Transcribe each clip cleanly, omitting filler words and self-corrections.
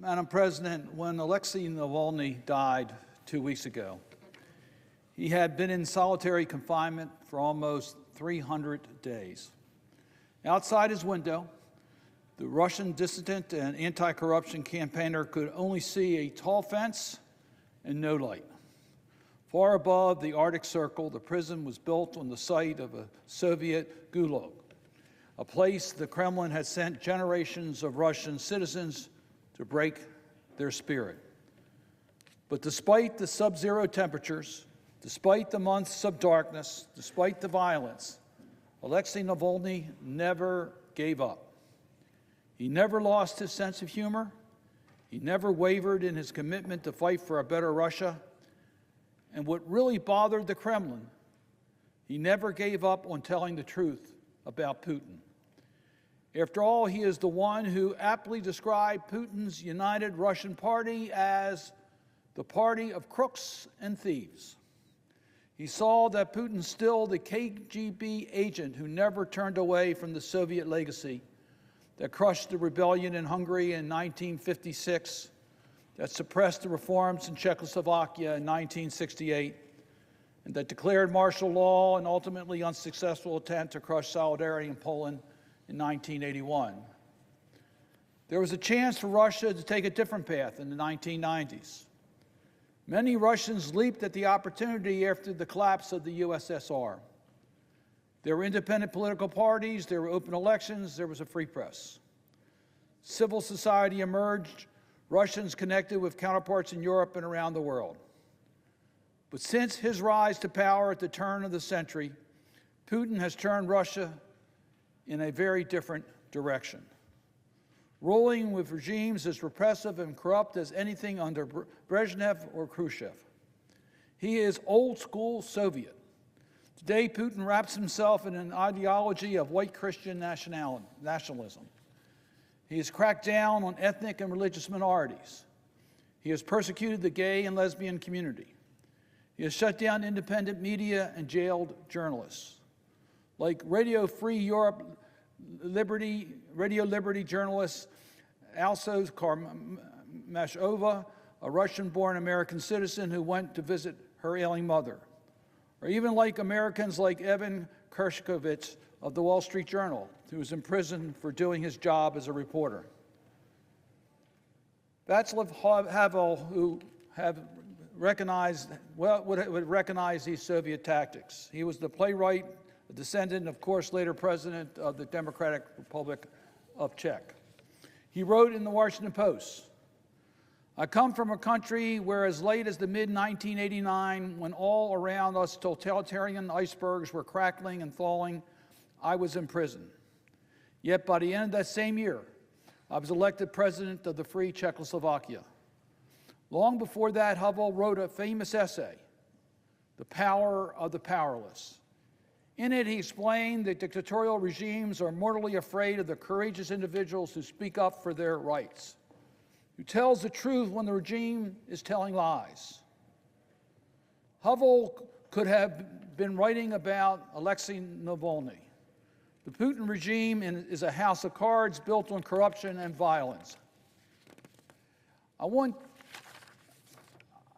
Madam President, when Alexei Navalny died 2 weeks ago, he had been in solitary confinement for almost 300 days. Outside his window, the Russian dissident and anti-corruption campaigner could only see a tall fence and no light. Far above the Arctic Circle, the prison was built on the site of a Soviet gulag, a place the Kremlin had sent generations of Russian citizens to break their spirit. But despite the sub-zero temperatures, despite the months of darkness, despite the violence, Alexei Navalny never gave up. He never lost his sense of humor. He never wavered in his commitment to fight for a better Russia. And what really bothered the Kremlin, he never gave up on telling the truth about Putin. After all, he is the one who aptly described Putin's United Russian Party as the party of crooks and thieves. He saw that Putin still the KGB agent who never turned away from the Soviet legacy that crushed the rebellion in Hungary in 1956, that suppressed the reforms in Czechoslovakia in 1968, and that declared martial law and ultimately unsuccessful attempt to crush solidarity in Poland in 1981. There was a chance for Russia to take a different path in the 1990s. Many Russians leaped at the opportunity after the collapse of the USSR. There were independent political parties, there were open elections, there was a free press. Civil society emerged, Russians connected with counterparts in Europe and around the world. But since his rise to power at the turn of the century, Putin has turned Russia in a very different direction, ruling with regimes as repressive and corrupt as anything under Brezhnev or Khrushchev. He is old-school Soviet. Today, Putin wraps himself in an ideology of white Christian nationalism. He has cracked down on ethnic and religious minorities. He has persecuted the gay and lesbian community. He has shut down independent media and jailed journalists. Like Radio Free Europe, Radio Liberty journalist Alexey Navalny, a Russian-born American citizen who went to visit her ailing mother. Or even like Americans like Evan Kershkovich of the Wall Street Journal, who was imprisoned for doing his job as a reporter. Václav Havel, who would recognize these Soviet tactics. He was the playwright, a descendant, of course, later president of the Democratic Republic of Czech. He wrote in the Washington Post, "I come from a country where as late as the mid-1989, when all around us totalitarian icebergs were crackling and thawing, I was in prison. Yet by the end of that same year, I was elected president of the free Czechoslovakia." Long before that, Havel wrote a famous essay, "The Power of the Powerless." In it, he explained that dictatorial regimes are mortally afraid of the courageous individuals who speak up for their rights, who tells the truth when the regime is telling lies. Havel could have been writing about Alexei Navalny. The Putin regime is a house of cards built on corruption and violence.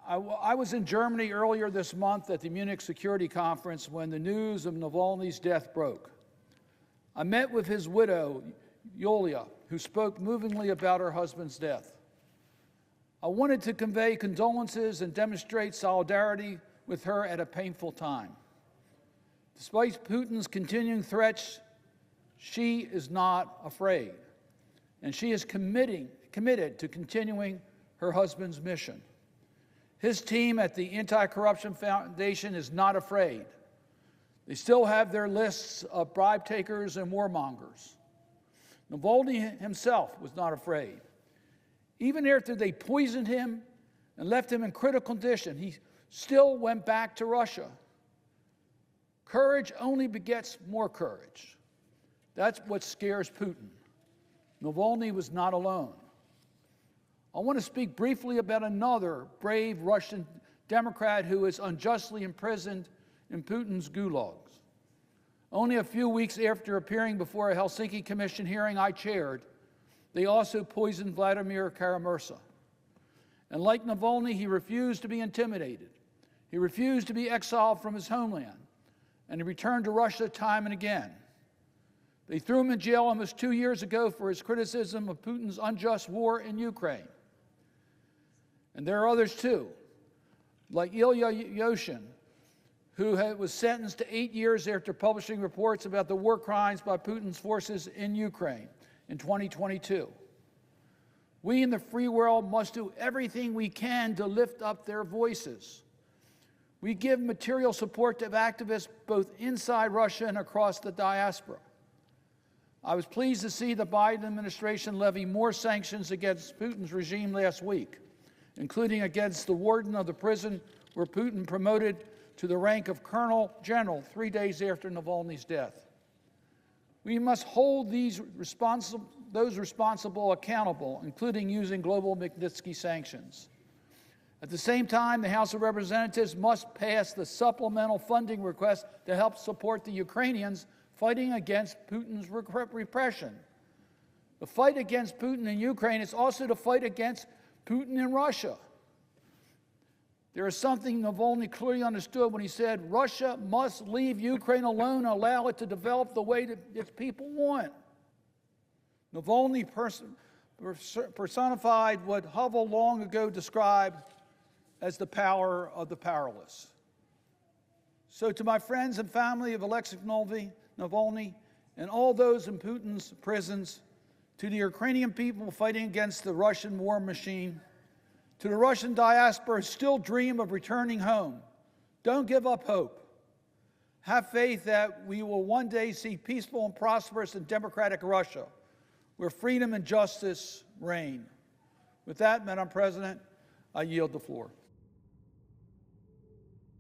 I was in Germany earlier this month at the Munich Security Conference when the news of Navalny's death broke. I met with his widow, Yulia, who spoke movingly about her husband's death. I wanted to convey condolences and demonstrate solidarity with her at a painful time. Despite Putin's continuing threats, she is not afraid, and she is committed to continuing her husband's mission. His team at the Anti-Corruption Foundation is not afraid. They still have their lists of bribe takers and warmongers. Navalny himself was not afraid. Even after they poisoned him and left him in critical condition, he still went back to Russia. Courage only begets more courage. That's what scares Putin. Navalny was not alone. I want to speak briefly about another brave Russian Democrat who is unjustly imprisoned in Putin's gulags. Only a few weeks after appearing before a Helsinki Commission hearing I chaired, they also poisoned Vladimir Kara-Murza. And like Navalny, he refused to be intimidated. He refused to be exiled from his homeland, and he returned to Russia time and again. They threw him in jail almost 2 years ago for his criticism of Putin's unjust war in Ukraine. And there are others too, like Ilya Yashin, who was sentenced to 8 years after publishing reports about the war crimes by Putin's forces in Ukraine in 2022. We in the free world must do everything we can to lift up their voices. We give material support to activists both inside Russia and across the diaspora. I was pleased to see the Biden administration levy more sanctions against Putin's regime last week, including against the warden of the prison where Putin promoted to the rank of Colonel General 3 days after Navalny's death. We must hold those responsible accountable, including using global Magnitsky sanctions. At the same time, the House of Representatives must pass the supplemental funding request to help support the Ukrainians fighting against Putin's repression. The fight against Putin in Ukraine is also the fight against Putin in Russia. There is something Navalny clearly understood when he said, Russia must leave Ukraine alone and allow it to develop the way that its people want. Navalny personified what Havel long ago described as the power of the powerless. So to my friends and family of Alexei Navalny and all those in Putin's prisons, to the Ukrainian people fighting against the Russian war machine, to the Russian diaspora who still dream of returning home, don't give up hope. Have faith that we will one day see peaceful and prosperous and democratic Russia, where freedom and justice reign. With that, Madam President, I yield the floor.